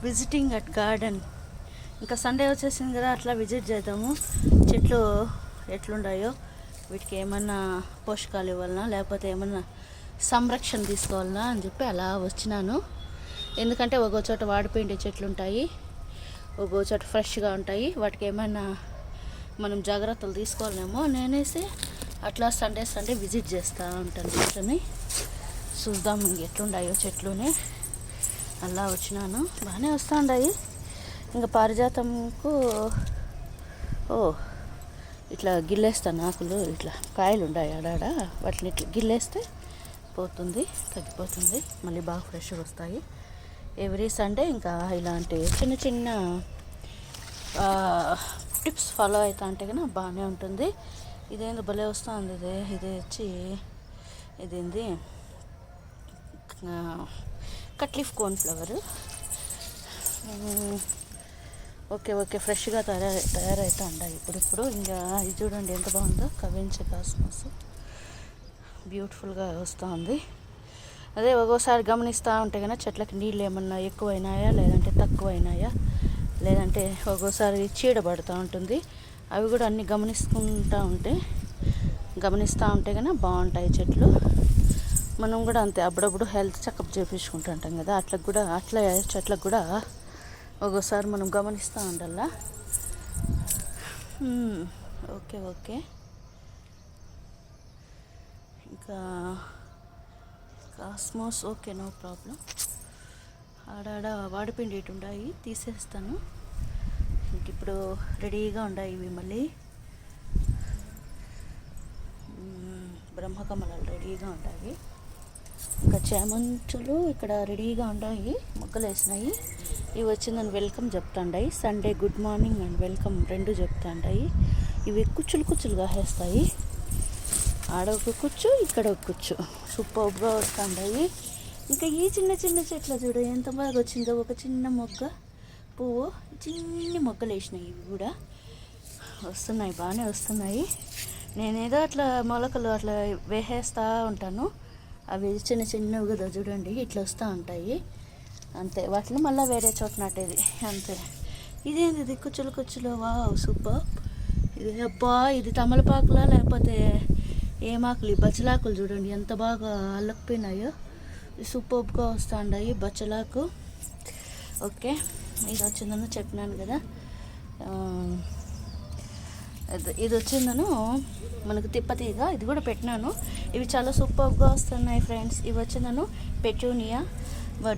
Visiting at garden. ఇంకా Sunday వచ్చేసింది కదా, అట్లా విజిట్ చేద్దాము. చెట్లు ఎట్లున్నాయో, వీటికి ఏమన్నా పోషకాలు ఇవ్వాలన్నా లేకపోతే ఏమన్నా సంరక్షణ తీసుకోవాలన్నా అని చెప్పి అలా వచ్చినాను. ఎందుకంటే ఒక్కో చోట వాడిపోయిండే చెట్లు ఉంటాయి, ఒక్కో చోట ఫ్రెష్గా ఉంటాయి. వాటికి ఏమైనా మనం జాగ్రత్తలు తీసుకోవాలేమో నేనేసి అట్లా సండే విజిట్ చేస్తూ ఉంటాను. చెట్లని చూద్దాం ఎట్లుండాయో చెట్లుని. అలా వచ్చినాను. బాగానే వస్తూ ఉన్నాయి. ఇంకా పారిజాతంకు ఇట్లా గిల్లేస్తాను ఆకులు, ఇట్లా కాయలు ఉన్నాయి ఆడాడ, వాటిని ఇట్లా గిల్లేస్తే పోతుంది, తగ్గిపోతుంది, మళ్ళీ బాగా ఫ్రెష్గా వస్తాయి. ఎవ్రీ సండే ఇంకా ఇలాంటి చిన్న చిన్న టిప్స్ ఫాలో అవుతా అంటే కన్నా బాగానే ఉంటుంది. ఇదేందో భలే వస్తుంది. ఇది వచ్చి ఇదేంది కట్లీఫ్ కోర్న్ఫ్లవర్. ఓకే ఫ్రెష్గా తయారవుతా ఉన్నాయి ఇప్పుడు. ఇంకా ఇది చూడండి ఎంత బాగుందో, కవించే కాస్మోస్ బ్యూటిఫుల్గా వస్తూ ఉంది. అదే ఒక్కోసారి గమనిస్తూ ఉంటే కన్నా చెట్లకి నీళ్ళు ఏమన్నా ఎక్కువైనాయా లేదంటే తక్కువైనాయా, లేదంటే ఒక్కోసారి చీడ పడుతూ ఉంటుంది. అవి కూడా అన్నీ గమనిస్తూ ఉంటే కన్నా బాగుంటాయి చెట్లు. మనం కూడా అంతే, అప్పుడప్పుడు హెల్త్ చెకప్ చేయించుకుంటూ ఉంటాం కదా, అట్లా చెట్లకు కూడా ఒక్కోసారి మనం గమనిస్తూ ఉండాలా. ఓకే ఇంకా కాస్మోస్ ఓకే, నో ప్రాబ్లం. ఆడాడ వాడిపిండి ఉన్నాయి, తీసేస్తాను. ఇంక ఇప్పుడు రెడీగా ఉన్నాయి ఇవి. మళ్ళీ బ్రహ్మకమలాలు రెడీగా ఉన్నాయి. ఇంకా చామంతులు ఇక్కడ రెడీగా ఉన్నాయి, మొగ్గలు వేసినాయి. ఇవి వచ్చిందని వెల్కమ్ చెప్తాండాయి. Sunday good morning and welcome రెండు చెప్తాండాయి. ఇవి కుచ్చులుగా వేస్తాయి. ఆడ ఒక కుచ్చు, ఇక్కడ ఒక కుచ్చు, సూపర్గా వస్తాండాయి. ఇంకా ఈ చిన్న చెట్లు చూడ ఎంత బాగా వచ్చిందో. ఒక చిన్న మొగ్గ పువ్వు, చిన్ని మొగ్గలు వేసినాయి. ఇవి కూడా వస్తున్నాయి, బాగానే వస్తున్నాయి. నేనేదో అట్లా మొలకలు అట్లా వేసేస్తూ ఉంటాను. అవి చిన్నవి కదా చూడండి, ఇట్లా వస్తూ ఉంటాయి అంతే. వాటిని మళ్ళీ వేరే చోట నాటేది అంతే. ఇదేంది ఇది కుచ్చులు వావ్ సూపర్. ఇది అబ్బా, ఇది తమలపాకులా లేకపోతే ఏమాకులు? ఈ బచ్చలాకులు చూడండి ఎంత బాగా అల్లకపోయినాయో, సూపర్గా వస్తూ ఉన్నాయి బచ్చలాకు. ఓకే, ఇది వచ్చిందని చెప్పినాను కదా. ఇది వచ్చిందను మనకు తిప్పతీగ, ఇది కూడా పెట్టినాను. ఇవి చాలా సూపర్గా వస్తున్నాయి ఫ్రెండ్స్. ఇవి వచ్చిందను పెటూనియా,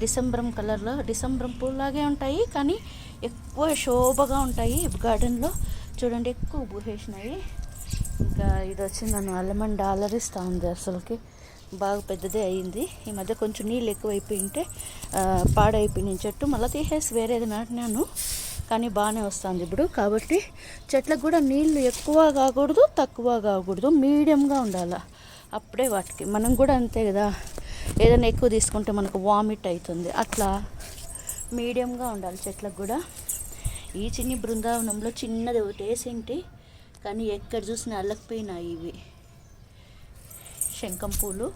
డిసెంబరం కలర్లో, డిసెంబరం పూలాగే ఉంటాయి కానీ ఎక్కువ శోభగా ఉంటాయి. గార్డెన్లో చూడండి ఎక్కువ పూసేసినాయి. ఇంకా ఇది వచ్చిందను అల్లమండ, అలరిస్తూ ఉంది అసలుకి, బాగా పెద్దదే అయ్యింది. ఈ మధ్య కొంచెం నీళ్ళు ఎక్కువైపోయి ఉంటే పాడైపోయిన చెట్టు మళ్ళీ తీసేసి వేరేది నాటినాను, కానీ బాగానే వస్తుంది ఇప్పుడు. కాబట్టి చెట్లకు కూడా నీళ్ళు ఎక్కువ కాకూడదు, తక్కువ కాకూడదు, మీడియంగా ఉండాలి. అప్పుడే వాటికి, మనం కూడా అంతే కదా, ఏదైనా ఎక్కువ తీసుకుంటే మనకు వామిట్ అవుతుంది. అట్లా మీడియంగా ఉండాలి చెట్లకు కూడా. ఈ చిన్ని బృందావనంలో చిన్నది ఒకటి వేసింటి, కానీ ఎక్కడ చూసినా అల్లకపోయినాయి ఇవి శంఖం పూలు.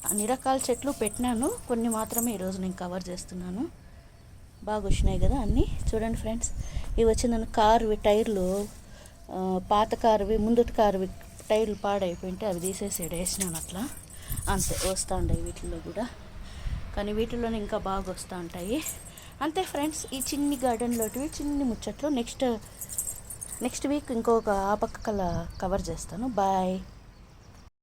అన్ని రకాల చెట్లు పెట్టినాను, కొన్ని మాత్రమే ఈరోజు నేను కవర్ చేస్తున్నాను. బాగా వచ్చినాయి కదా అన్నీ. చూడండి ఫ్రెండ్స్, ఇవి వచ్చిందని కారువి టైర్లు, పాత కారువి, ముందటి కారువి టైర్లు పాడైపోయింటే అవి తీసేసి వేసినాను. అట్లా అంతే వస్తూ ఉంటాయి వీటిల్లో కూడా, కానీ వీటిల్లోనే ఇంకా బాగా వస్తూ ఉంటాయి అంతే ఫ్రెండ్స్. ఈ చిన్ని గార్డెన్లోటివి చిన్ని ముచ్చట్లు నెక్స్ట్ వీక్ ఇంకొక ఆ పక్క కల్లా కవర్ చేస్తాను. బాయ్.